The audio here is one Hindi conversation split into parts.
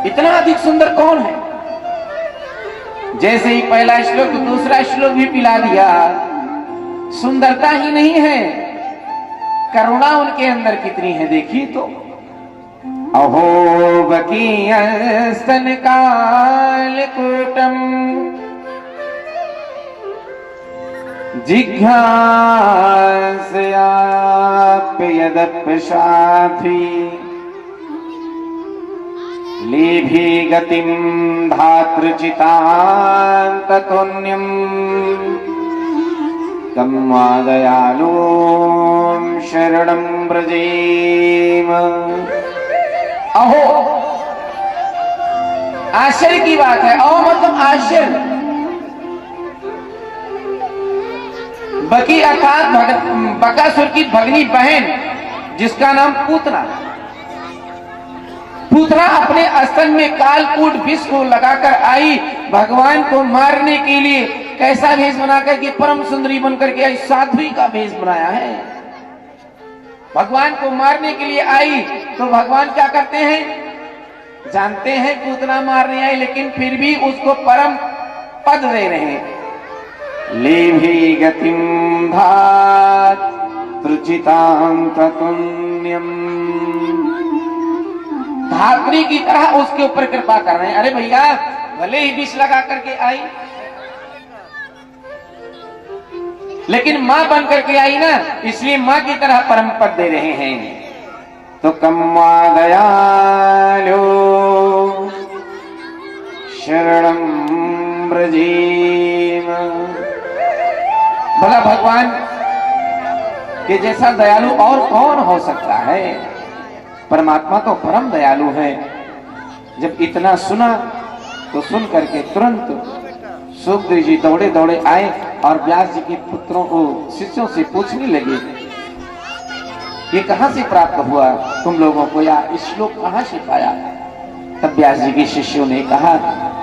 इतना अधिक सुंदर कौन है? जैसे ही पहला श्लोक दूसरा श्लोक भी पिला दिया। सुंदरता ही नहीं है, करुणा उनके अंदर कितनी है देखिए तो। अहो बकीय स्तन कालकूटम जिघ्रासयाप्यदप्यशाफी लेभि गतिं धातृचितान्ततोन्यं तं वा दयालुं शरणं व्रजेम। अहो, आश्चर्य की बात है। अहो मतलब आश्चर्य। बकी अर्थात बकासुर की भगनी बहन जिसका नाम पूतना। पूतना अपने स्तन में कालकूट विष को लगाकर आई, भगवान को मारने के लिए। कैसा भेष बनाकर के? परम सुंदरी बनकर के आई, साध्वी का भेष बनाया है। भगवान को मारने के लिए आई तो भगवान क्या करते हैं? जानते हैं पूतना मारने आई, लेकिन फिर भी उसको परम पद दे रहे हैं। लेभि गतिं धातृचितान्ततुल्यं, धात्री की तरह उसके ऊपर कृपा कर रहे हैं। अरे भैया, भले ही विष लगा करके आई, लेकिन मां बन करके आई ना, इसलिए मां की तरह परम पद दे रहे हैं। तो कम्मा दयालो शरणं व्रजेम। भला भगवान के जैसा दयालु और कौन हो सकता है? परमात्मा तो परम दयालु है। जब इतना सुना तो सुन करके तुरंत सुखदेव जी दौड़े दौड़े आए और व्यास जी के पुत्रों को, शिष्यों से पूछने लगे, ये कहां से प्राप्त हुआ तुम लोगों को, या श्लोक कहां से पाया? तब व्यास जी के शिष्यों ने कहा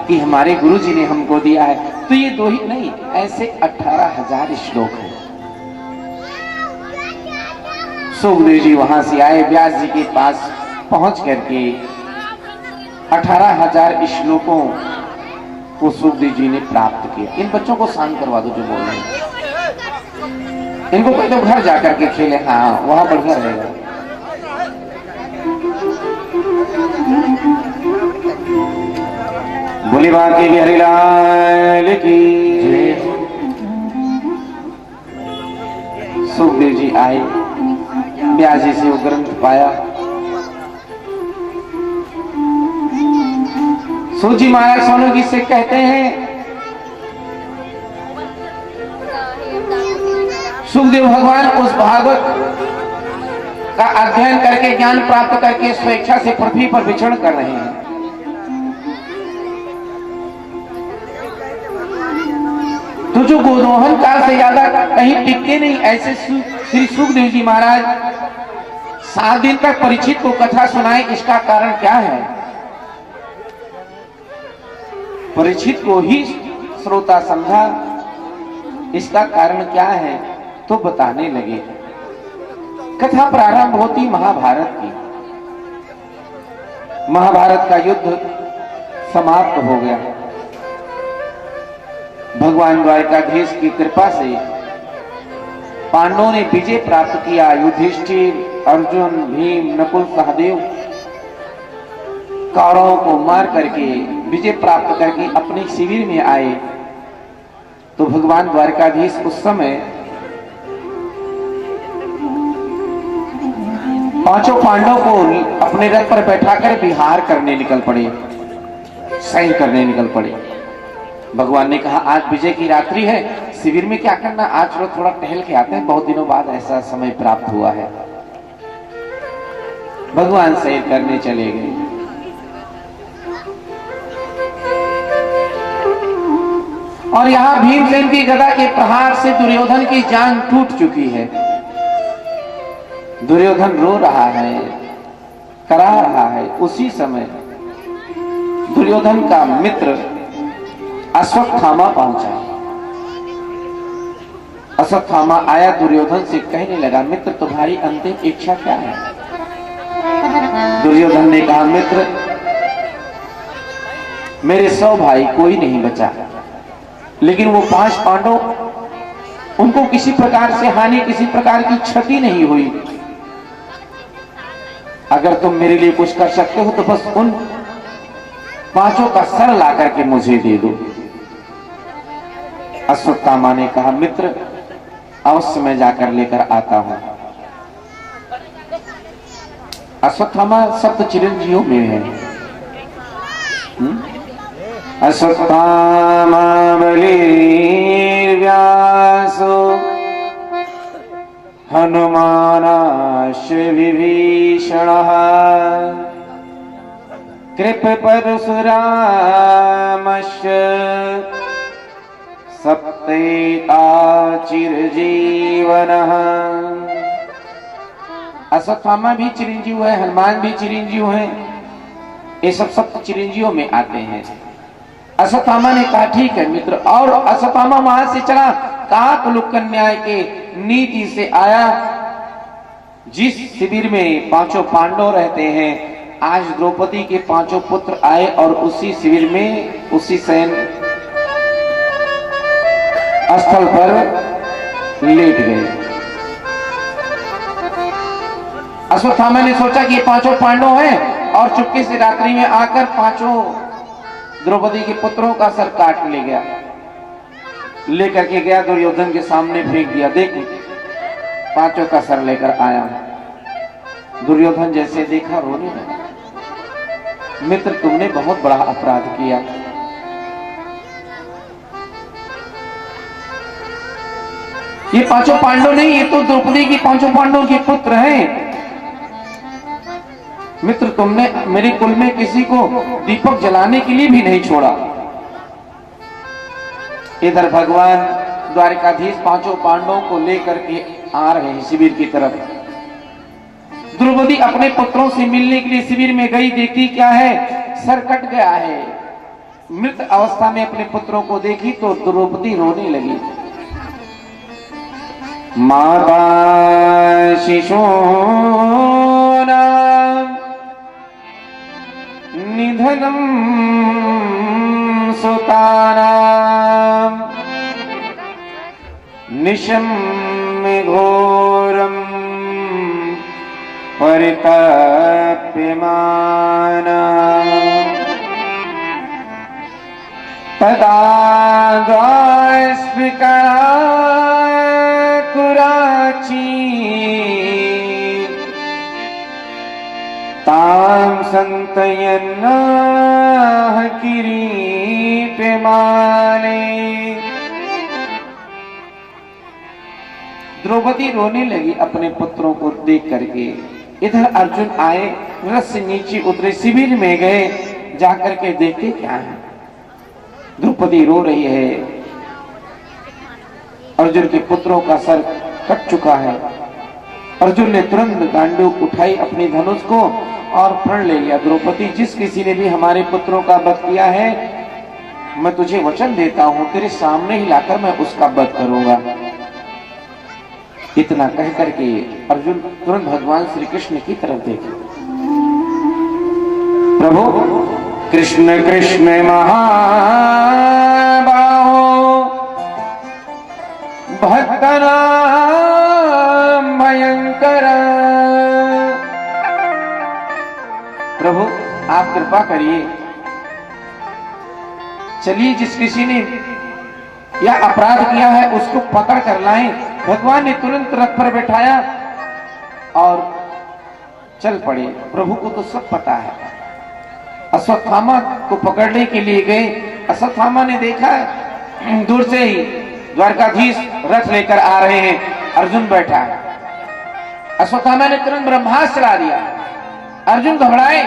कि हमारे गुरु जी ने हमको दिया है। तो ये दो ही नहीं, ऐसे 18,000 श्लोक हैं। सुखदेव जी वहां से आए, व्यास जी के पास पहुंच करके 18,000 श्लोकों को सुखदेव जी ने प्राप्त किया। इन बच्चों को शांत करवा दो जो बोल रहे हैं, इनको कोई तो घर जाकर के खेले, हाँ वहां बढ़िया रहेगा। बोली बाकी बिहारी लाल की। सुखदेव जी आए, व्यास जी से वो ग्रंथ पाया। सूजी महाराज सोनू जी से कहते हैं, सुखदेव भगवान उस भागवत का अध्ययन करके, ज्ञान प्राप्त करके स्वेच्छा से पृथ्वी पर विचरण कर रहे हैं। तो जो गोदोहन काल से ज्यादा कहीं टिकते नहीं, ऐसे श्री सुखदेव जी महाराज 7 दिन तक परीक्षित को कथा सुनाए। इसका कारण क्या है? परीक्षित को ही श्रोता समझा, इसका कारण क्या है तो बताने लगे। कथा प्रारंभ होती महाभारत की। महाभारत का युद्ध समाप्त हो गया। भगवान द्वारकाधीश की कृपा से पांडवों ने विजय प्राप्त किया। युधिष्ठिर, अर्जुन, भीम, नकुल, सहदेव कौरवों को मार करके विजय प्राप्त करके अपने शिविर में आए। तो भगवान द्वारकाधीश उस समय पांचों पांडवों को अपने रथ पर बैठाकर विहार करने निकल पड़े, सैर करने निकल पड़े। भगवान ने कहा आज विजय की रात्रि है, शिविर में क्या करना, आज चलो थोड़ा टहल के आते हैं, बहुत दिनों बाद ऐसा समय प्राप्त हुआ है। भगवान सैर करने चले गए। और यहां भीमसेन की गदा के प्रहार से दुर्योधन की जान टूट चुकी है। दुर्योधन रो रहा है, करा रहा है। उसी समय दुर्योधन का मित्र अश्वत्थामा पहुंचा। अश्वत्थामा आया, दुर्योधन से कहने लगा, मित्र तुम्हारी अंतिम इच्छा क्या है? दुर्योधन ने कहा, मित्र मेरे 100 भाई कोई नहीं बचा, लेकिन वो 5 पांडव, उनको किसी प्रकार से हानि, किसी प्रकार की क्षति नहीं हुई। अगर तुम मेरे लिए कुछ कर सकते हो तो बस उन 5 का सर ला करके मुझे दे दो। अश्वत्थामा ने कहा, मित्र अवश्य मैं जाकर लेकर आता हूं। अश्वत्थामा सप्त चिरंजीवों में है। अश्वत्थामा बलिर्व्यासो हनुमानाश्च विभीषणः कृप परशुरामश्च सप्तेता चिरजीवनः। अश्वत्थामा भी चिरंजीव है, हनुमान भी चिरंजीव है, ये सब सप्त चिरंजीवों में आते हैं। अश्वत्थामा ने कहा ठीक है मित्र, और अश्वत्थामा वहां से चला काकलुक न्याय के नीति से आया, जिस शिविर में 5 पांडव रहते हैं। आज द्रौपदी के 5 पुत्र आए और उसी शिविर में, उसी सैन्य स्थल पर लेट गए। अश्वत्थामा ने सोचा कि ये 5 पांडव हैं और चुपके से रात्रि में आकर 5 द्रौपदी के पुत्रों का सर काट ले गया। लेकर के गया दुर्योधन के सामने फेंक दिया, देख 5 का सर लेकर आया हूं। दुर्योधन जैसे देखा रोने लगा, मित्र तुमने बहुत बड़ा अपराध किया। ये 5 पांडव नहीं, ये तो द्रौपदी की 5 पांडवों के पुत्र हैं। मित्र तुमने मेरे कुल में किसी को दीपक जलाने के लिए भी नहीं छोड़ा। इधर भगवान द्वारिकाधीश 5 पांडवों को लेकर के आ रहे हैं शिविर की तरफ। द्रौपदी अपने पुत्रों से मिलने के लिए शिविर में गई, देखती क्या है, सर कट गया है। मृत अवस्था में अपने पुत्रों को देखी तो द्रौपदी रोने लगी। माता शिशूनां निधनं सुतानां निशम्य घोरं परितप्यमाना तदा द्वास्मिका कुराची तां संतयन्नाह किरीटमाले। द्रौपदी रोने लगी अपने पुत्रों को देख करके। इधर अर्जुन आए, रथ से नीचे उतरे, शिविर में गए, जाकर के देखते क्या है, द्रौपदी रो रही है। अर्जुन के पुत्रों का सर कट चुका है। अर्जुन ने तुरंत गांडूक उठाई अपनी धनुष को और प्रण ले लिया, द्रौपदी जिस किसी ने भी हमारे पुत्रों का वध किया है, मैं तुझे वचन देता हूं तेरे सामने ही लाकर मैं उसका वध करूंगा। इतना कह करके अर्जुन तुरंत भगवान श्री कृष्ण की तरफ देखे। प्रभु कृष्ण कृष्ण महाबाहो भक्तनाम भयंकर। प्रभु आप कृपा करिए, चलिए जिस किसी ने यह अपराध किया है उसको पकड़ कर लाएं। भगवान ने तुरंत रथ पर बैठाया और चल पड़े। प्रभु को तो सब पता है। अश्वत्थामा को पकड़ने के लिए गए। अश्वत्थामा ने देखा दूर से ही द्वारकाधीश रथ लेकर आ रहे हैं, अर्जुन बैठा है। अश्वत्थामा ने तुरंत ब्रह्मास्त्र चला दिया। अर्जुन घबराए।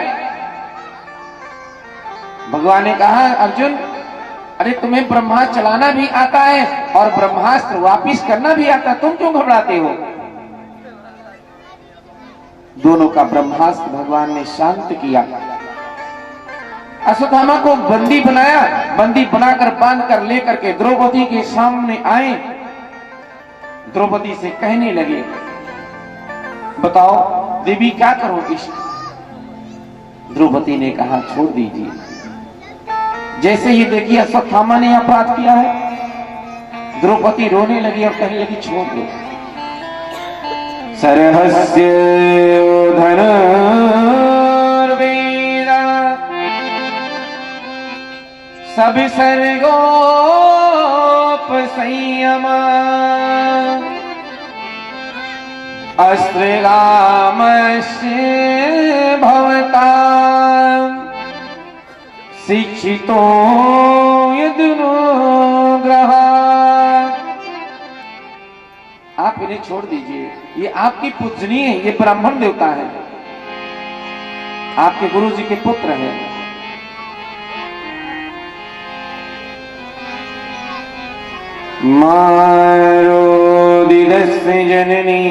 भगवान ने कहा, अर्जुन अरे तुम्हें ब्रह्मास्त्र चलाना भी आता है और ब्रह्मास्त्र वापिस करना भी आता है, तुम क्यों घबराते हो? दोनों का ब्रह्मास्त्र भगवान ने शांत किया। अश्वत्थामा को बंदी बनाया, बंदी बनाकर बांधकर लेकर के द्रौपदी के सामने आए। द्रौपदी से कहने लगे, बताओ देवी क्या करोगी? द्रौपदी ने कहा, छोड़ दीजिए, जैसे ही देखिए अश्वत्थामा ने अपराध किया है, द्रौपदी रोने लगी और कहने लगी छोड़ दो। सरहस्य धनुर्वेदा सविसर्गोप संयमा अस्त्रगामस्य भवता शिक्षितो यदनुग्रह। आप इन्हें छोड़ दीजिए, ये आपकी पूजनीय है, ये ब्राह्मण देवता है, आपके गुरु जी के पुत्र हैं। मारोदिदस्य जननी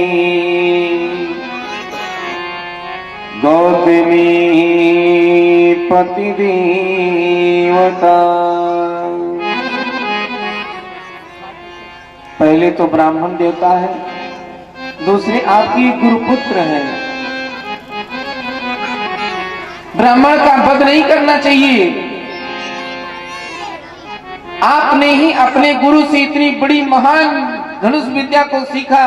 गौतमी पतिदेवता। पहले तो ब्राह्मण देवता है, दूसरे आपकी गुरुपुत्र हैं। ब्राह्मण का वध नहीं करना चाहिए। आपने ही अपने गुरु से इतनी बड़ी महान धनुष विद्या को सीखा,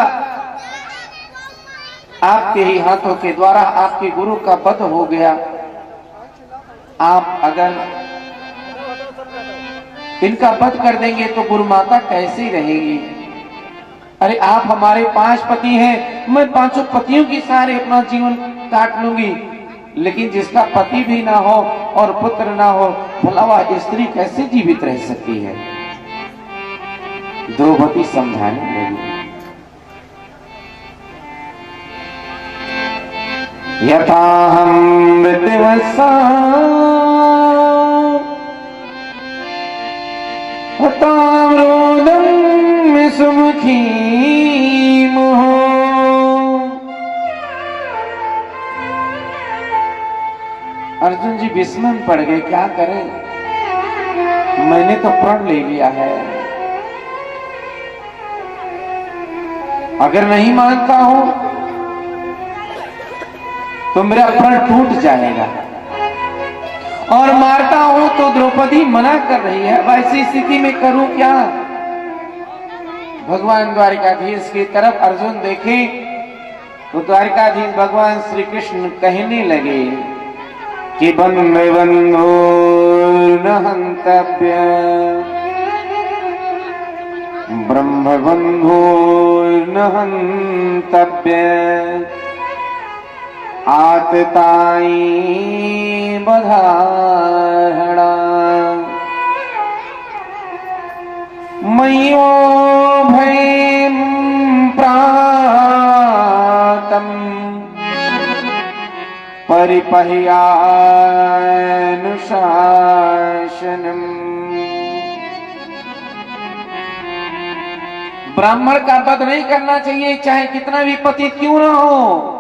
आपके ही हाथों के द्वारा आपके गुरु का वध हो गया। आप अगर इनका वध कर देंगे तो गुरु माता कैसी रहेगी? अरे आप हमारे 5 पति हैं, मैं 5 पतियों की सारे अपना जीवन काट लूंगी, लेकिन जिसका पति भी ना हो और पुत्र ना हो, भला वह स्त्री कैसे जीवित रह सकती है? द्रौपदी समझाने लगी। यथाहं मृतवसा हताम्रोदं सुमुखी मोहो। अर्जुन जी विस्मय में पड़ गए, क्या करें, मैंने तो प्रण ले लिया है, अगर नहीं मानता हूं तो मेरा प्रण टूट जाएगा, और मारता हूं तो द्रौपदी मना कर रही है, वैसी स्थिति में करूं क्या? भगवान द्वारिकाधीश की तरफ अर्जुन देखे तो द्वारिकाधीश भगवान श्री कृष्ण कहने लगे कि बंधो न हंतव्य ब्रह्म बंधो न हंतव्य आतताई बधारणा मयो भयं प्रातम परिपह्यानुशासनम्। ब्राह्मण का वध नहीं करना चाहिए, चाहे कितना भी पति क्यों ना हो,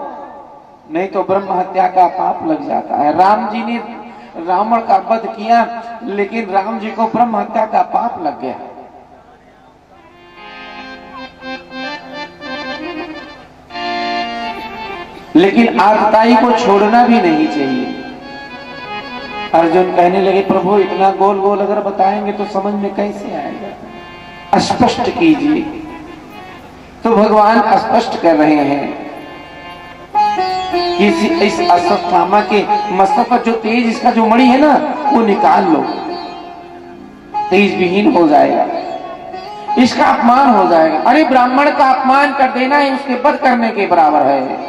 नहीं तो ब्रह्म हत्या का पाप लग जाता है। राम जी ने रावण का वध किया, लेकिन राम जी को ब्रह्म हत्या का पाप लग गया। लेकिन आतताई को छोड़ना भी नहीं चाहिए। अर्जुन कहने लगे, प्रभु इतना गोल गोल अगर बताएंगे तो समझ में कैसे आएगा, स्पष्ट कीजिए। तो भगवान स्पष्ट कर रहे हैं कि इस अश्वत्थामा के मस्तक पर जो तेज, इसका जो मणि है ना, वो निकाल लो, तेज विहीन हो जाएगा, इसका अपमान हो जाएगा। अरे ब्राह्मण का अपमान कर देना है उसके वध करने के बराबर है।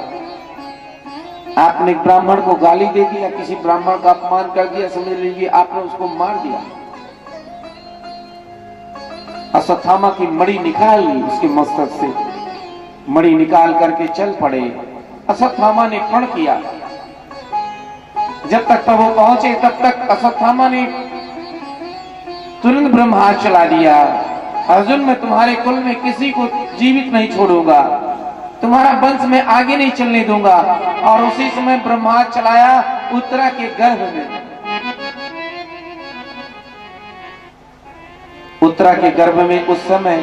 आपने ब्राह्मण को गाली दे दिया, किसी ब्राह्मण का अपमान कर दिया, समझ लीजिए आपने उसको मार दिया। अश्वत्थामा की मणि निकाल ली, उसके मस्तक से मणि निकाल करके चल पड़े। अश्वत्थामा ने प्रण किया, जब तक वो पहुंचे तब तक अश्वत्थामा ने तुरंत ब्रह्मास्त्र चला दिया। अर्जुन, मैं तुम्हारे कुल में किसी को जीवित नहीं छोड़ूंगा, तुम्हारा वंश में आगे नहीं चलने दूंगा। और उसी समय ब्रह्मास्त्र चलाया उत्तरा के गर्भ में। उत्तरा के गर्भ में उस समय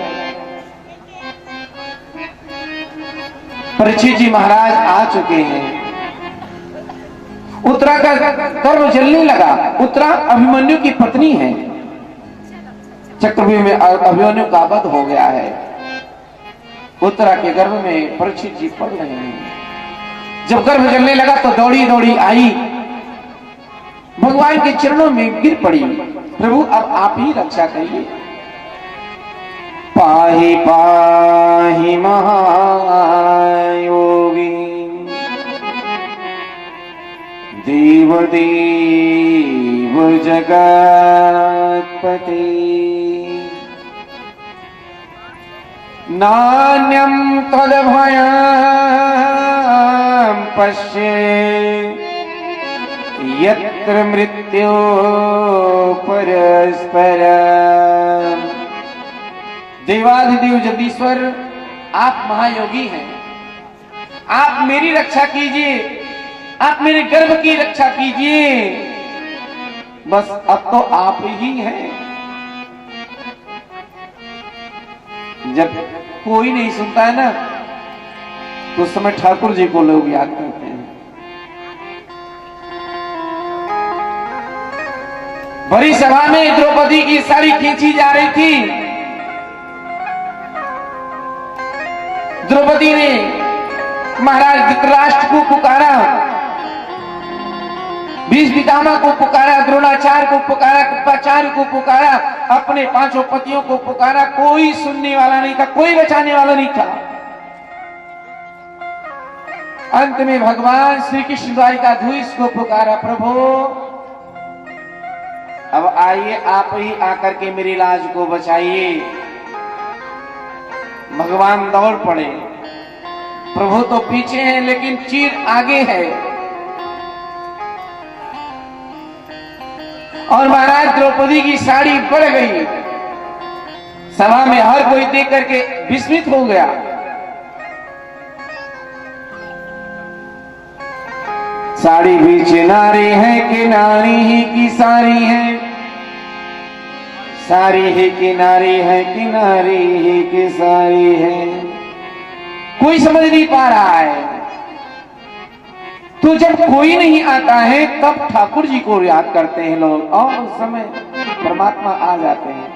परीक्षित जी महाराज आ चुके हैं। उत्तरा का गर्भ जलने लगा। उत्तरा अभिमन्यु की पत्नी है, चक्रव्यूह में अभिमन्यु का वध हो गया है। उत्तरा के गर्भ में परीक्षित जी पड़ रहे हैं। जब गर्भ जलने लगा तो दौड़ी दौड़ी आई, भगवान के चरणों में गिर पड़ी, प्रभु अब आप ही रक्षा करिए। पाहि पाहि महायोगी देव देव जगत्पते, नान्यं तद्भयं पश्ये यत्र मृत्यो परस्परम्। देवाधिदेव जगदीश्वर, आप महायोगी हैं, आप मेरी रक्षा कीजिए, आप मेरे गर्भ की रक्षा कीजिए। बस अब तो आप ही हैं। जब कोई नहीं सुनता है ना, तो उस समय ठाकुर जी को लोग याद करते हैं। बड़ी सभा में द्रौपदी की साड़ी खींची जा रही थी। द्रौपदी ने महाराज धृतराष्ट्र को पुकारा, भीष्म पितामह को पुकारा, द्रोणाचार्य को पुकारा, कृपाचार्य को पुकारा, अपने पांचों पतियों को पुकारा, कोई सुनने वाला नहीं था, कोई बचाने वाला नहीं था। अंत में भगवान श्री कृष्ण द्वारिकाधीश को पुकारा, प्रभु अब आइए, आप ही आकर के मेरी लाज को बचाइए। भगवान दौड़ पड़े, प्रभु तो पीछे हैं लेकिन चीर आगे है। और महाराज द्रौपदी की साड़ी बढ़ गई। सभा में हर कोई देख करके विस्मित हो गया। साड़ी भी चिनारी है कि नारी ही की सारी है, सारी ही किनारी है कि नारी ही की सारी है। कोई समझ नहीं पा रहा है। तो जब कोई नहीं आता है तब ठाकुर जी को याद करते हैं लोग, और उस समय परमात्मा आ जाते हैं।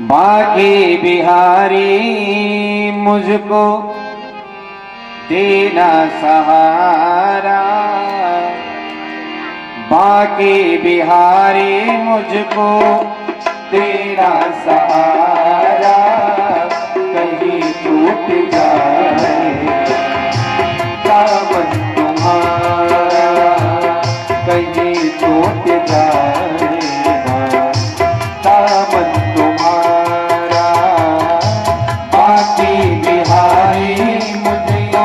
बाकी बिहारी मुझको देना सहारा, बाकी बिहारी मुझको तेरा सहारा, कहीं टूट जाए दामन तुम्हारा, कहीं टूट जाएगा दामन तुम्हारा। बाकी बिहारी मुझको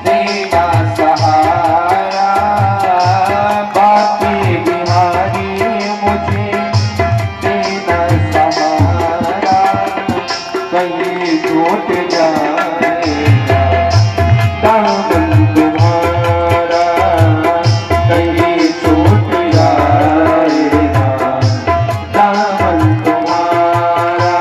देना सहारा, बाकी बिहारी मुझे देना सहारा, कहीं टूट जाएगा दामन तुम्हारा, कहीं टूट जाएगा दामन तुम्हारा।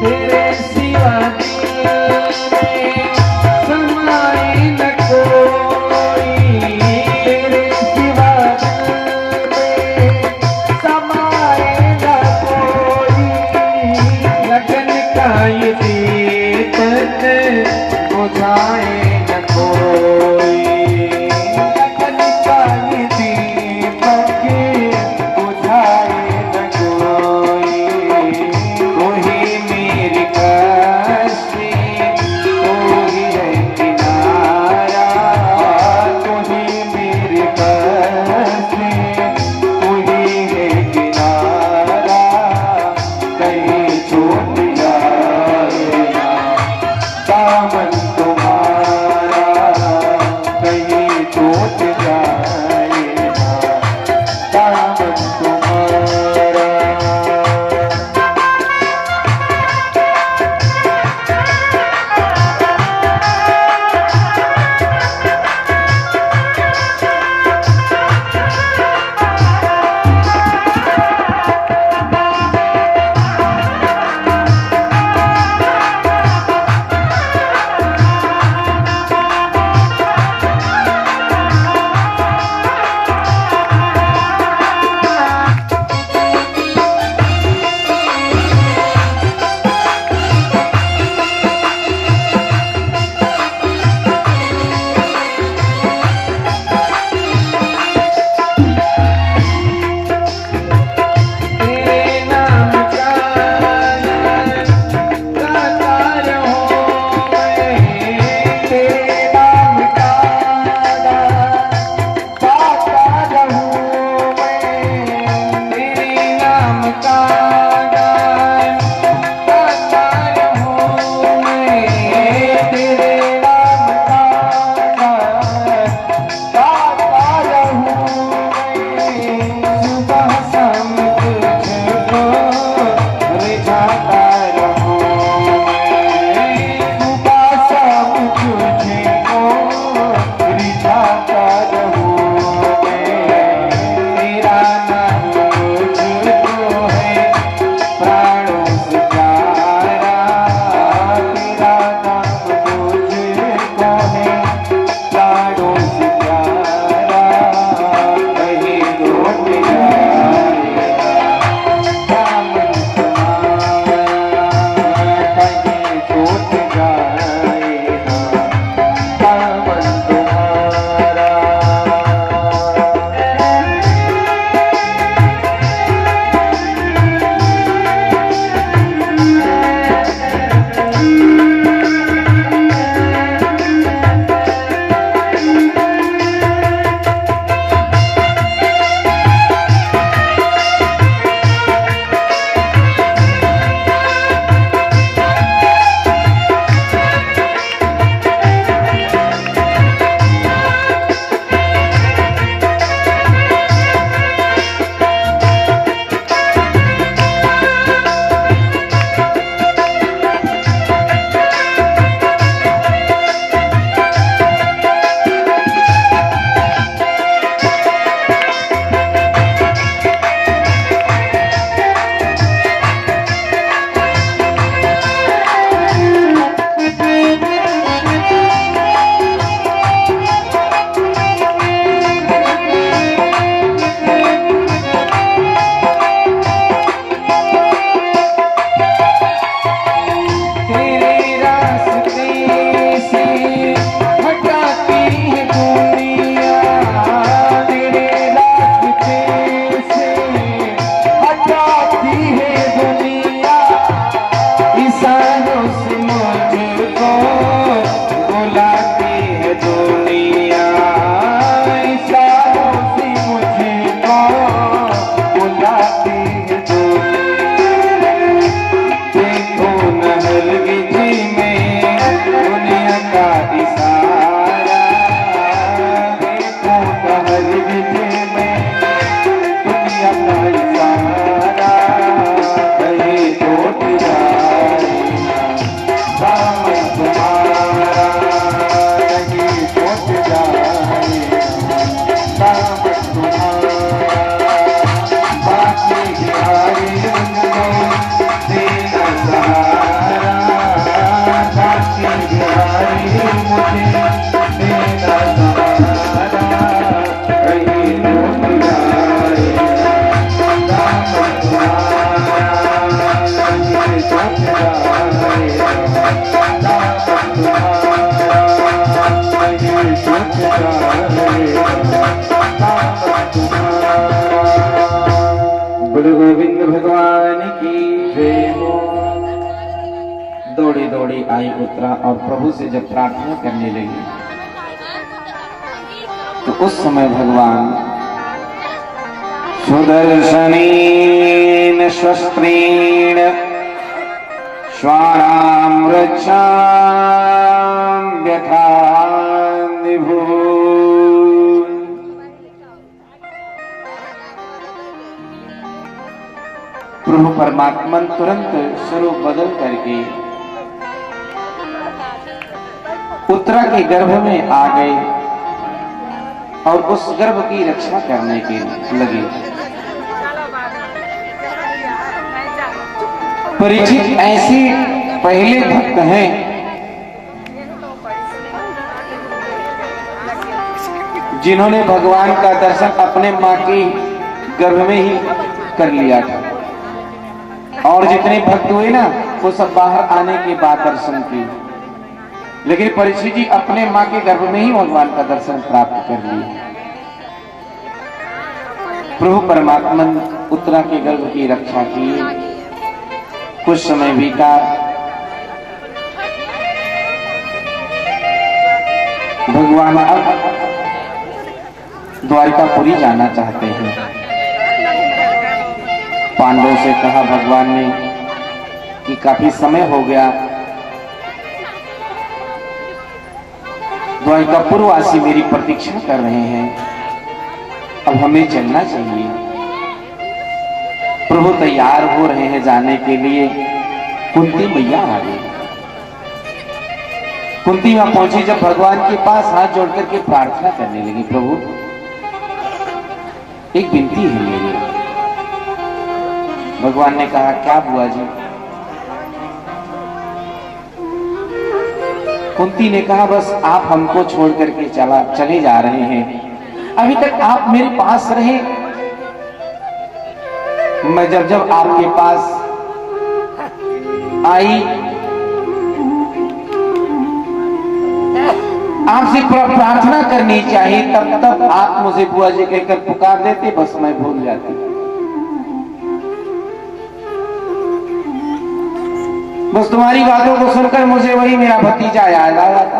तेरे सिवा समाए न कोई, तेरे सिवा समाए न कोई, लगन का ये दीपक बुझाए न कोई, लगन का ये दीपक बुझाए न कोई। कोई मेरी कश्ती, कोई है किनारा, कोई मेरी कश्ती, कोई है किनारा, कहीं छूट बोलो गोविंद भगवान की जय हो। दौड़ी दौड़ी आई उत्तरा और प्रभु से जब प्रार्थना करने लगी तो उस समय भगवान सुदर्शनेन शस्त्रेण श्वानां रक्षां व्यथा निभून्। प्रभु परमात्मा तुरंत स्वरूप बदल करके उत्तरा के गर्भ में आ गए और उस गर्भ की रक्षा करने के लगे। परीक्षित ऐसे पहले भक्त हैं जिन्होंने भगवान का दर्शन अपने मां के गर्भ में ही कर लिया था, और जितने भक्त हुए ना वो सब बाहर आने के बाद दर्शन किए, लेकिन परीक्षित जी अपने मां के गर्भ में ही भगवान का दर्शन प्राप्त कर लिए। प्रभु परमात्मा उत्तरा के गर्भ की रक्षा की। कुछ समय बीता, भगवान अब द्वारिकापुरी जाना चाहते हैं। पांडवों से कहा भगवान ने कि काफी समय हो गया, द्वारिकापुरवासी मेरी प्रतीक्षा कर रहे हैं, अब हमें चलना चाहिए। प्रभु तैयार हो रहे हैं जाने के लिए। कुंती मैया आ गई। कुंती वहां पहुंची, जब भगवान के पास हाथ जोड़ करके प्रार्थना करने लगी, प्रभु एक विनती है मेरी। भगवान ने कहा क्या बुआ जी? कुंती ने कहा बस आप हमको छोड़ करके चले जा रहे हैं, अभी तक आप मेरे पास रहे, मैं जब आपके पास आई आपसे प्रार्थना करनी चाहिए, तब आप मुझे बुआ जी कहकर पुकार देते, बस मैं भूल जाती। बस तुम्हारी बातों को सुनकर मुझे वही मेरा भतीजा याद आ जाता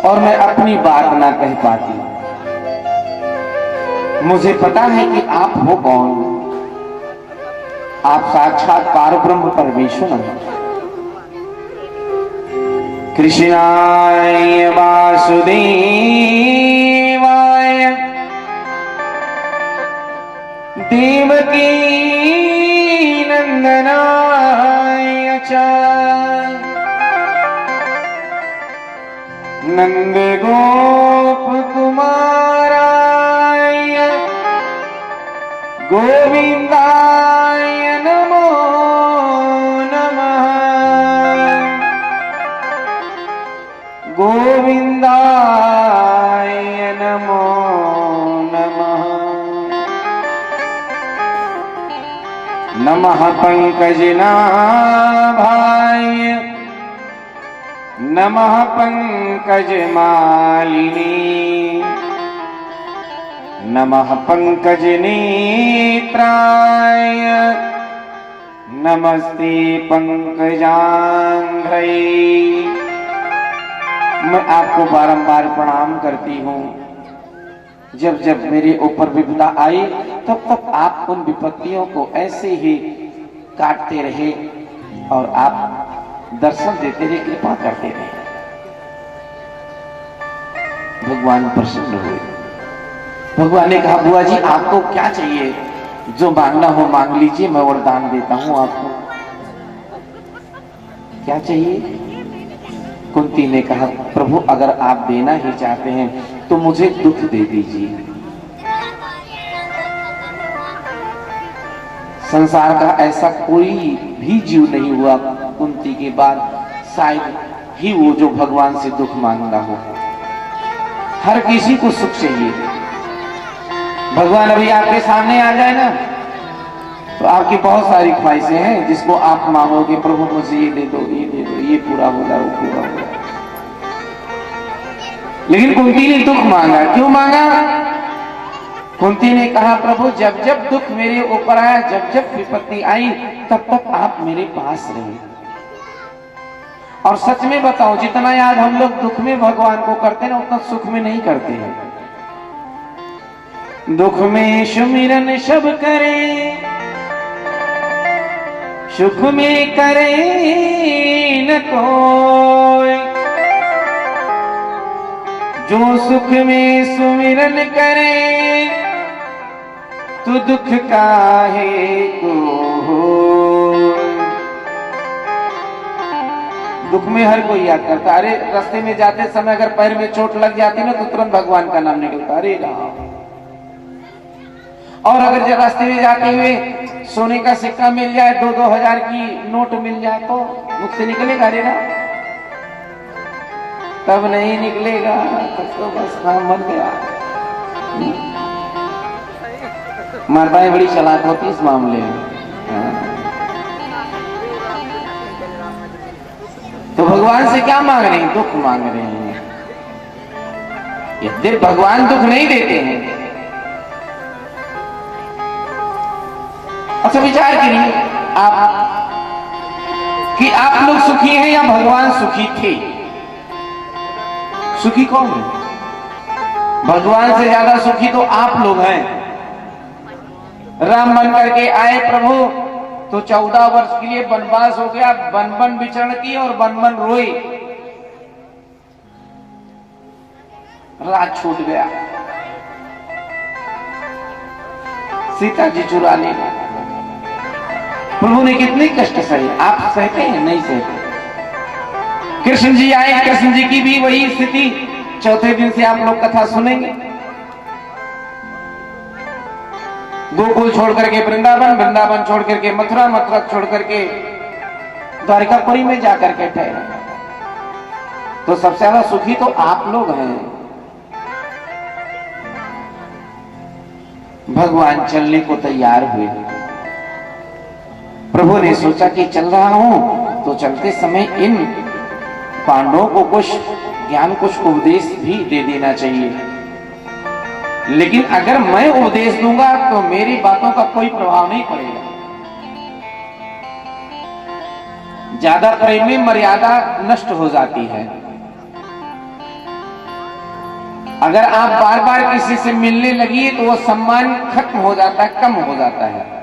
और मैं अपनी बात ना कह पाती। मुझे पता है कि आप हो कौन, आप साक्षात पारब्रह्म परमेश्वर हैं। कृष्णाय वासुदेवाय देवकी नंदनाय च नंद गोप कुमाराय गोविंदाय नमो नमः। गोविंदाय नमो नमः। नमः पंकजनाभाय नमः पंकजमालिनी नमः पंकजनेत्राय नमस्ते पंकजांघ्रे। मैं आपको बारंबार प्रणाम करती हूँ। जब जब मेरे ऊपर विपदा आई तब तब आप उन विपत्तियों को ऐसे ही काटते रहे और आप दर्शन देते रहे, कृपा करते रहे। भगवान प्रसन्न हुए। भगवान ने कहा बुआ जी आपको क्या चाहिए, जो मांगना हो मांग लीजिए, मैं वरदान देता हूं आपको। क्या चाहिए? कुंती ने कहा प्रभु अगर आप देना ही चाहते हैं तो मुझे दुख दे दीजिए। संसार का ऐसा कोई भी जीव नहीं हुआ कुंती के बाद, शायद ही वो जो भगवान से दुख मांगा हो। हर किसी को सुख चाहिए। भगवान अभी आपके सामने आ जाए ना तो तो आपकी बहुत सारी ख्वाहिशें हैं जिसको आप मांगोगे, प्रभु मुझे ये दे दो, ये दे दो, ये पूरा हो जाए, वो पूरा हो जाए। लेकिन कुंती ने दुख मांगा। क्यों मांगा? कुंती ने कहा, प्रभु जब जब दुख मेरे ऊपर आया, जब जब विपत्ति आई, तब तक आप मेरे पास रहे। और सच में बताओ, जितना याद हम लोग दुख में भगवान को करते हैं ना, उतना सुख में नहीं करते हैं। दुख में सुमिरन सब करे, सुख में करे न कोई। जो सुख में सुमिरन करे, तो दुख काहे को होय। दुख में हर कोई याद करता। अरे रास्ते में जाते समय अगर पैर में चोट लग जाती ना, तो तुरंत भगवान का नाम निकलता, अरे राम। और अगर जब रास्ते में जाते हुए सोने का सिक्का मिल जाए, 2-2 हजार की नोट मिल जाए, तो मुख से निकलेगा अरे राम? तब नहीं निकलेगा, तब तो बस काम बन गया। माताएं बड़ी चालाक होती इस मामले में। तो भगवान से क्या मांग रहे हैं? दुख मांग रहे हैं। यद्यपि भगवान दुख नहीं देते हैं। अच्छा विचार करिए आप कि आप लोग सुखी हैं या भगवान सुखी थे? सुखी कौन है? भगवान से ज्यादा सुखी तो आप लोग हैं। राम बन करके आए प्रभु, तो 14 वर्ष के लिए वनवास हो गया, बन बन विचरण की और बन बन रोई, रात छूट गया, सीता जी चुरा ली। प्रभु ने कितने कष्ट सहे। आप सहते हैं? नहीं सहते। कृष्ण जी आए, कृष्ण जी की भी वही स्थिति। चौथे दिन से आप लोग कथा सुनेंगे। गोकुल छोड़ करके वृंदावन, वृंदावन छोड़ करके मथुरा, मथुरा छोड़ करके द्वारिकापुरी में जाकर के ठहरे। तो सबसे ज्यादा सुखी तो आप लोग हैं। भगवान चलने को तैयार हुए। प्रभु ने सोचा कि चल रहा हूं तो चलते समय इन पांडवों को कुछ ज्ञान, कुछ उपदेश भी दे देना चाहिए। लेकिन अगर मैं उपदेश दूंगा तो मेरी बातों का कोई प्रभाव नहीं पड़ेगा। ज्यादा प्रेम में मर्यादा नष्ट हो जाती है। अगर आप बार बार किसी से मिलने लगी तो वो सम्मान खत्म हो जाता है, कम हो जाता है।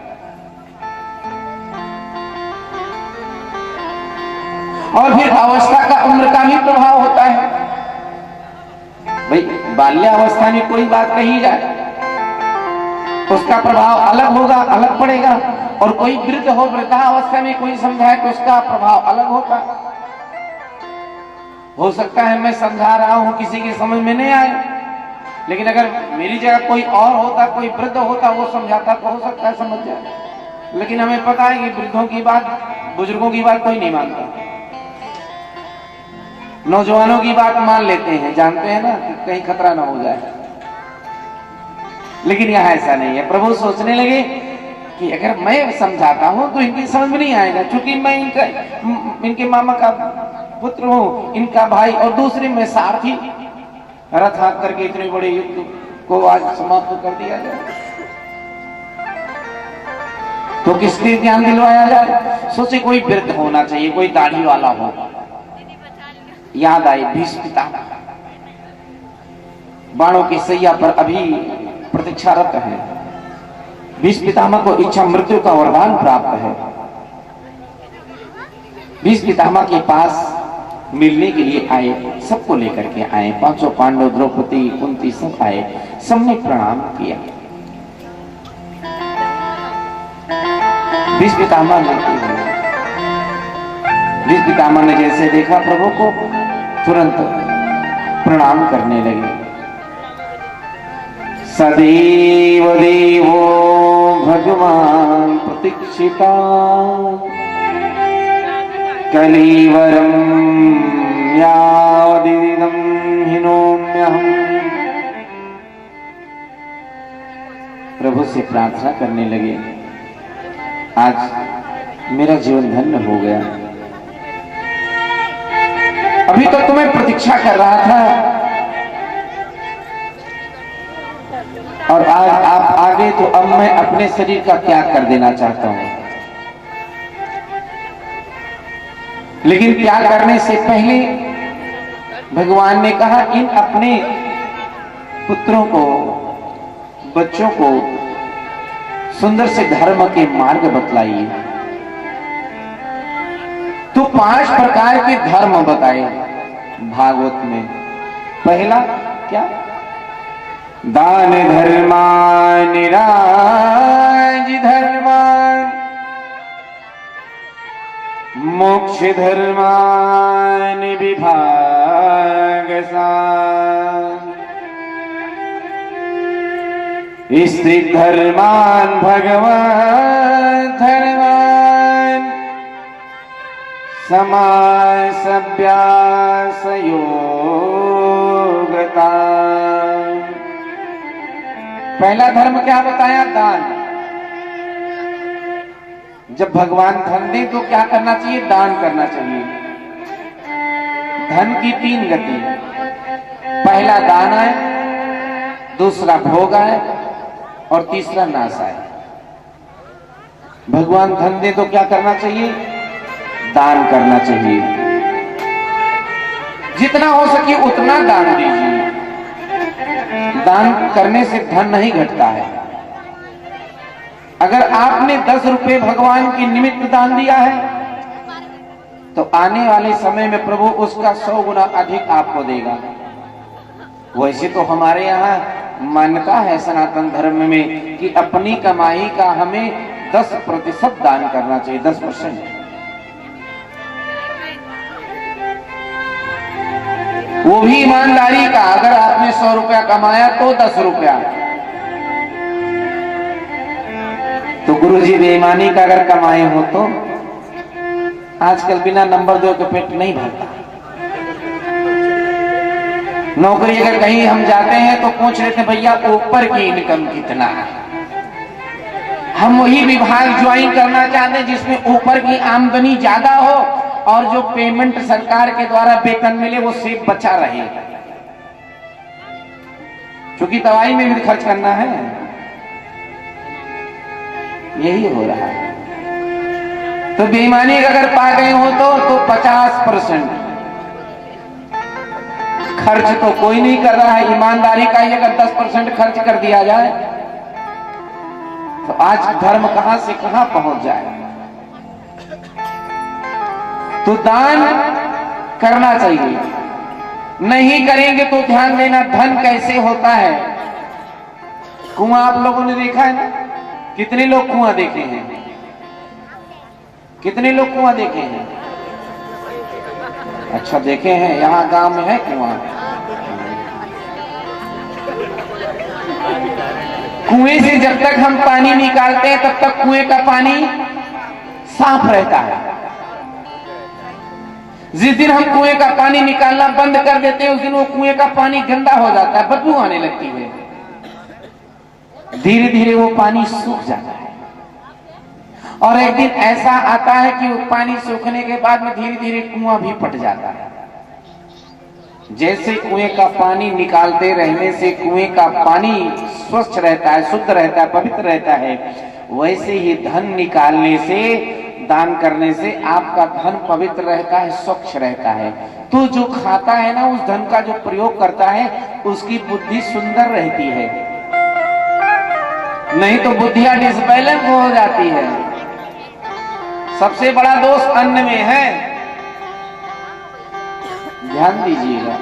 और फिर अवस्था का, उम्र का भी प्रभाव होता है। भाई बाल्यावस्था में कोई बात कही जाए, उसका प्रभाव अलग होगा, अलग पड़ेगा। और कोई वृद्ध हो, वृद्धावस्था में कोई समझाए तो उसका प्रभाव अलग होता। हो सकता है मैं समझा रहा हूं, किसी की समझ में नहीं आए, लेकिन अगर मेरी जगह कोई और होता, कोई वृद्ध होता, वो समझाता तो हो सकता है समझ जाए। लेकिन हमें पता है कि वृद्धों की बात, बुजुर्गों की बात कोई नहीं मानता। नौजवानों की बात मान लेते हैं, जानते हैं ना कि कहीं खतरा ना हो जाए। लेकिन यहां ऐसा नहीं है। प्रभु सोचने लगे कि अगर मैं समझाता हूं तो इनकी समझ में नहीं आएगा, क्योंकि मैं इनके मामा का पुत्र हूं, इनका भाई, और दूसरे में सारथी। रथ हाथ करके इतने बड़े युद्ध को आज समाप्त कर दिया जाए तो किसके ध्यान दिलवाया जाए? सोचे कोई वृद्ध होना चाहिए, कोई दाढ़ी वाला हो। याद आई भीष्म पितामह बाणों की सैया पर अभी प्रतीक्षारत है। भीष्म पितामह को इच्छा मृत्यु का वरदान प्राप्त है। भीष्म पितामह के पास मिलने के लिए आए, सबको लेकर के आए। 500 पांडव, द्रौपदी, कुंती सब आए। सबने प्रणाम किया। भीष्म पितामह लेते हुए, भीष्म पितामह ने जैसे देखा प्रभु को, तुरंत प्रणाम करने लगे। सदैव देवो भगवान प्रतीक्षिता, कलीवरम यावदिदं हिनोम्यहम्। प्रभु से प्रार्थना करने लगे आज मेरा जीवन धन्य हो गया। अभी तो तुम्हें प्रतीक्षा कर रहा था और आज आप आ गए, तो अब मैं अपने शरीर का त्याग कर देना चाहता हूं। लेकिन त्याग करने से पहले भगवान ने कहा, इन अपने पुत्रों को, बच्चों को सुंदर से धर्म के मार्ग बतलाइए। तो 5 प्रकार के धर्म बताए भागवत में। पहला क्या? दान धर्मान राज धर्मान मोक्ष धर्मान विभाग स्त्री धर्मान भगवान धर्मान समाज सभ्यास योगता। पहला धर्म क्या बताया? दान। जब भगवान धन दे तो क्या करना चाहिए? दान करना चाहिए। धन की 3 गति। पहला दान है, दूसरा भोग है और तीसरा नाश है। भगवान धन दे तो क्या करना चाहिए? दान करना चाहिए। जितना हो सके उतना दान दीजिए। दान करने से धन नहीं घटता है। अगर आपने 10 रुपए भगवान के निमित्त दान दिया है तो आने वाले समय में प्रभु उसका 100 गुना अधिक आपको देगा। वैसे तो हमारे यहाँ मान्यता है सनातन धर्म में कि अपनी कमाई का हमें 10% दान करना चाहिए, 10%। वो भी ईमानदारी का। अगर आपने 100 रुपया कमाया तो 10 रुपया। तो गुरुजी बेईमानी का अगर कमाए हो तो आजकल बिना नंबर 2 के पेट नहीं भरता। नौकरी अगर कहीं हम जाते हैं तो पूछ लेते हैं, भैया ऊपर की इनकम कितना है। हम वही विभाग ज्वाइन करना चाहते हैं जिसमें ऊपर की आमदनी ज्यादा हो और जो पेमेंट सरकार के द्वारा वेतन मिले वो सेफ बचा रहे, क्योंकि दवाई में भी खर्च करना है। यही हो रहा है। तो बेईमानी अगर पा गए हो तो 50% खर्च तो कोई नहीं कर रहा है। ईमानदारी का ही अगर 10% खर्च कर दिया जाए तो आज धर्म कहां से कहां पहुंच जाए। तो दान करना चाहिए। नहीं करेंगे तो ध्यान देना, धन कैसे होता है। कुआं आप लोगों ने देखा है ना? कितने लोग कुआं देखे हैं? कितने लोग कुआं देखे हैं? अच्छा देखे हैं। यहाँ गांव में है कुआं। कुएं से जब तक हम पानी निकालते हैं तब तक कुएं का पानी साफ रहता है। जिस दिन हम कुएं का पानी निकालना बंद कर देते हैं उस दिन वो कुएं का पानी गंदा हो जाता है, बदबू आने लगती है। धीरे धीरे वो पानी सूख जाता है और एक दिन ऐसा आता है कि वो पानी सूखने के बाद में धीरे धीरे कुआं भी फट जाता है। जैसे कुएं का पानी निकालते रहने से कुएं का पानी स्वच्छ रहता है, शुद्ध रहता है, पवित्र रहता है, वैसे ही धन निकालने से, दान करने से आपका धन पवित्र रहता है, स्वच्छ रहता है। तो जो खाता है ना, उस धन का जो प्रयोग करता है उसकी बुद्धि सुंदर रहती है। नहीं तो बुद्धियां डिसबैलेंस हो जाती है। सबसे बड़ा दोष अन्न में है, ध्यान दीजिएगा।